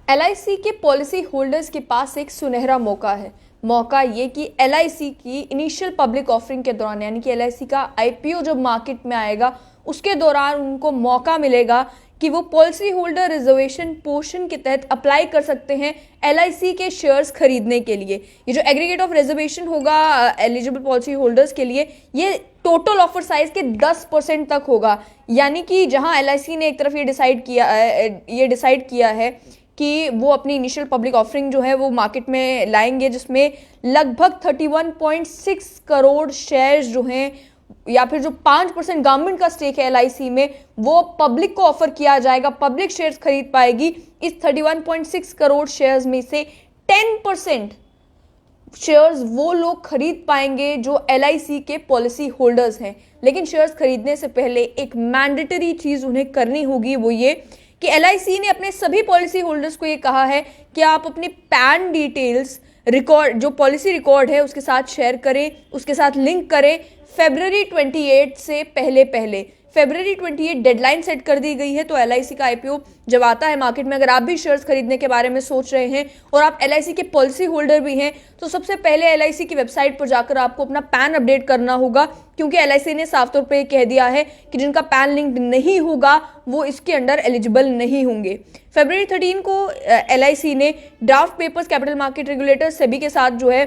LIC के policy holders के पास एक सुनहरा मौका है। मौका ये कि एलआईसी की इनिशियल पब्लिक ऑफरिंग के दौरान, यानी कि एलआईसी का आईपीओ जब मार्केट में आएगा उसके दौरान उनको मौका मिलेगा कि वो पॉलिसी होल्डर रिजर्वेशन पोर्शन के तहत अप्लाई कर सकते हैं एलआईसी के शेयर्स खरीदने के लिए। ये जो एग्रीगेट ऑफ रिजर्वेशन होगा एलिजिबल पॉलिसी होल्डर्स के लिए, ये टोटल ऑफर साइज के 10% तक होगा। यानी कि जहां एलआईसी ने एक तरफ ये डिसाइड किया है कि वो अपनी इनिशियल पब्लिक ऑफरिंग जो है वो मार्केट में लाएंगे, जिसमें लगभग 31.6 करोड़ शेयर्स जो हैं, या फिर जो 5% गवर्नमेंट का स्टेक है एलआईसी में, वो पब्लिक को ऑफर किया जाएगा। पब्लिक शेयर्स खरीद पाएगी। इस 31.6 करोड़ शेयर्स में से 10% शेयर्स वो लोग खरीद पाएंगे जो एलआईसी के पॉलिसी होल्डर्स हैं। लेकिन शेयर्स खरीदने से पहले एक मैंडेटरी चीज उन्हें करनी होगी, वो ये कि एलआईसी ने अपने सभी पॉलिसी होल्डर्स को ये कहा है कि आप अपनी पैन डिटेल्स रिकॉर्ड, जो पॉलिसी रिकॉर्ड है उसके साथ शेयर करें, उसके साथ लिंक करें फरवरी 28 से पहले। फरवरी 28 डेडलाइन सेट कर दी गई है। तो एलआईसी का आईपीओ जब आता है मार्केट में, अगर आप भी शेयर्स खरीदने के बारे में सोच रहे हैं और आप एलआईसी के पॉलिसी होल्डर भी हैं, तो सबसे पहले एलआईसी की वेबसाइट पर जाकर आपको अपना पैन अपडेट करना होगा, क्योंकि एलआईसी ने साफ तौर पे कह दिया है कि जिनका पैन लिंक नहीं होगा वो इसके अंडर एलिजिबल नहीं होंगे। फरवरी 13 को एलआईसी ने draft papers capital market regulator SEBI के साथ जो है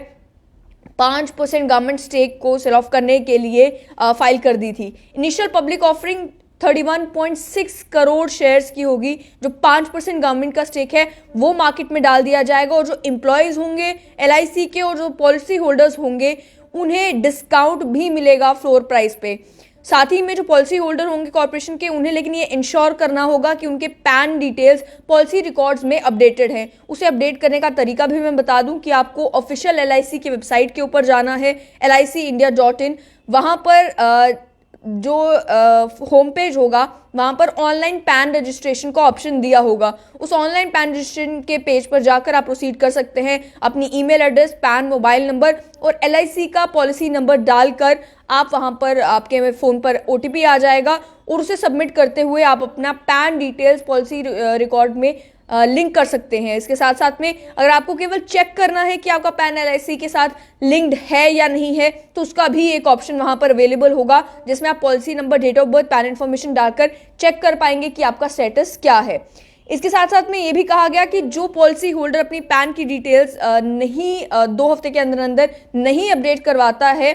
5% गवर्नमेंट स्टेक को सेल ऑफ करने के लिए फाइल कर दी थी। Initial public offering 31.6 crore shares की होगी। जो 5% गवर्नमेंट का स्टेक है वो मार्केट में डाल दिया जाएगा, और जो एम्प्लॉयज होंगे एलआईसी के और जो पॉलिसी होल्डर्स होंगे उन्हें डिस्काउंट भी मिलेगा फ्लोर प्राइस पे। साथ ही में जो पॉलिसी होल्डर होंगे कॉर्पोरेशन के, उन्हें लेकिन ये इंश्योर करना होगा कि उनके पैन डिटेल्स पॉलिसी रिकॉर्ड्स में अपडेटेड हैं। उसे अपडेट करने का तरीका भी मैं बता दूं कि आपको ऑफिशियल एलआईसी की वेबसाइट के ऊपर जाना है, licindia.in। वहां पर जो होम पेज होगा वहां पर ऑनलाइन पैन रजिस्ट्रेशन का ऑप्शन दिया होगा। उस ऑनलाइन पैन रजिस्ट्रेशन के पेज पर जाकर आप प्रोसीड कर सकते हैं। अपनी email address, pan mobile number और एलआईसी का पॉलिसी नंबर डालकर आप वहां पर, आपके फोन पर ओटीपी आ जाएगा, और उसे सबमिट करते हुए आप अपना पैन डिटेल्स पॉलिसी रिकॉर्ड में लिंक कर सकते हैं। इसके साथ साथ में अगर आपको केवल चेक करना है कि आपका पैन एलआईसी के साथ लिंक्ड है या नहीं है, तो उसका भी एक ऑप्शन वहां पर अवेलेबल होगा, जिसमें आप policy number, date of birth, PAN information डालकर चेक कर पाएंगे कि आपका स्टेटस क्या है। इसके साथ साथ में ये भी कहा गया कि जो पॉलिसी होल्डर अपनी पैन की डिटेल्स 2 हफ्ते के अंदर नहीं अपडेट करवाता है,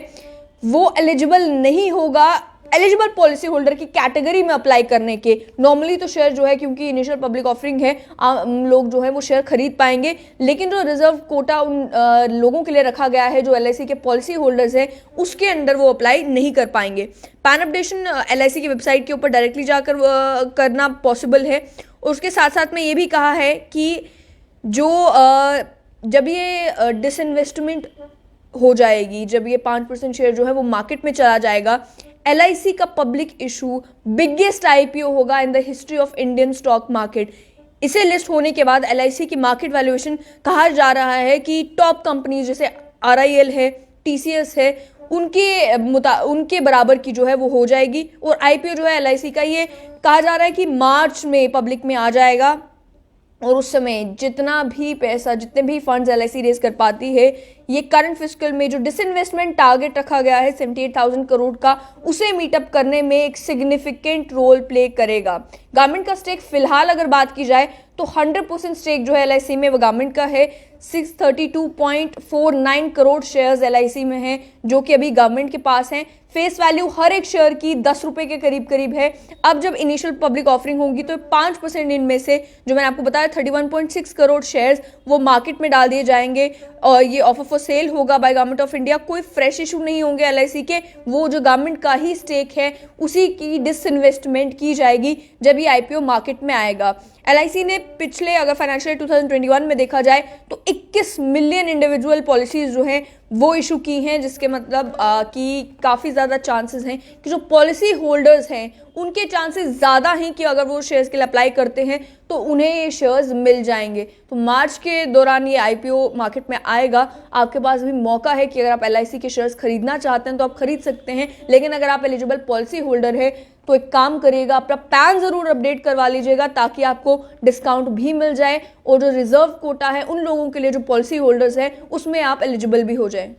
वो एलिजिबल नहीं होगा एलिजिबल पॉलिसी होल्डर की कैटेगरी में अप्लाई करने के। नॉर्मली तो शेयर जो है, क्योंकि इनिशियल पब्लिक ऑफरिंग है, लोग जो है वो शेयर खरीद पाएंगे, लेकिन जो रिजर्व कोटा उन लोगों के लिए रखा गया है जो एलआईसी के पॉलिसी होल्डर्स हैं, उसके अंडर वो अप्लाई नहीं कर पाएंगे। पैन अपडेशन एलआईसी की वेबसाइट के ऊपर डायरेक्टली जाकर करना पॉसिबल है। और उसके साथ साथ में ये भी कहा है कि जो जब ये डिसइन्वेस्टमेंट हो जाएगी, जब ये 5% शेयर जो है वो मार्केट में चला जाएगा, एलआईसी का पब्लिक इशू बिगेस्ट आईपीओ होगा in the history of Indian stock market. इसे लिस्ट होने के बाद एलआईसी की मार्केट वैल्यूएशन कहा जा रहा है कि टॉप कंपनीज जैसे आरआईएल है, टीसीएस है, उनके बराबर की जो है वो हो जाएगी। और आईपीओ जो है एलआईसी का, ये कहा जा रहा है कि मार्च में पब्लिक में आ जाएगा, और उस समय जितना भी पैसा, जितने भी फंड्स एलआईसी रेज कर पाती है, ये करंट फिस्कल में जो डिसइन्वेस्टमेंट टारगेट रखा गया है 78,000 करोड़ का, उसे मीटअप करने में एक सिग्निफिकेंट रोल प्ले करेगा। गवर्नमेंट का स्टेक फिलहाल अगर बात की जाए तो 100% स्टेक जो है एलआईसी में वो गवर्नमेंट का है। 632.49 करोड़ शेयर्स एलआईसी में हैं, जो कि अभी गवर्नमेंट के पास हैं। फेस वैल्यू हर एक शेयर की 10 रुपए के करीब है। अब जब इनिशियल पब्लिक ऑफरिंग होगी तो 5% इनमें से, जो मैंने आपको बताया 31.6 करोड़ शेयर्स, वो मार्केट में डाल दिए जाएंगे, और ये ऑफर फॉर सेल होगा बाय गवर्नमेंट ऑफ इंडिया। कोई फ्रेश इशू नहीं होंगे एलआईसी के, वो जो गवर्नमेंट का ही स्टेक है उसी की डिसइन्वेस्टमेंट की जाएगी जब ये आईपीओ मार्केट में आएगा। एलआईसी ने पिछले, अगर फाइनेंशियल 2021 में देखा जाए तो 21 मिलियन इंडिविजुअल पॉलिसीज जो हैं वो इशू की हैं, जिसके मतलब कि काफ़ी ज़्यादा चांसेस हैं कि जो पॉलिसी होल्डर्स हैं उनके चांसेस ज़्यादा हैं कि अगर वो शेयर्स के लिए अप्लाई करते हैं तो उन्हें ये शेयर्स मिल जाएंगे। तो मार्च के दौरान ये आईपीओ मार्केट में आएगा। आपके पास भी मौका है कि अगर आप एलआईसी के शेयर्स खरीदना चाहते हैं तो आप खरीद सकते हैं, लेकिन अगर आप एलिजिबल पॉलिसी होल्डर है तो एक काम करिएगा, अपना पैन जरूर अपडेट करवा लीजिएगा ताकि आपको डिस्काउंट भी मिल जाए और जो रिजर्व कोटा है उन लोगों के लिए जो पॉलिसी होल्डर्स है उसमें आप एलिजिबल भी हो जाए।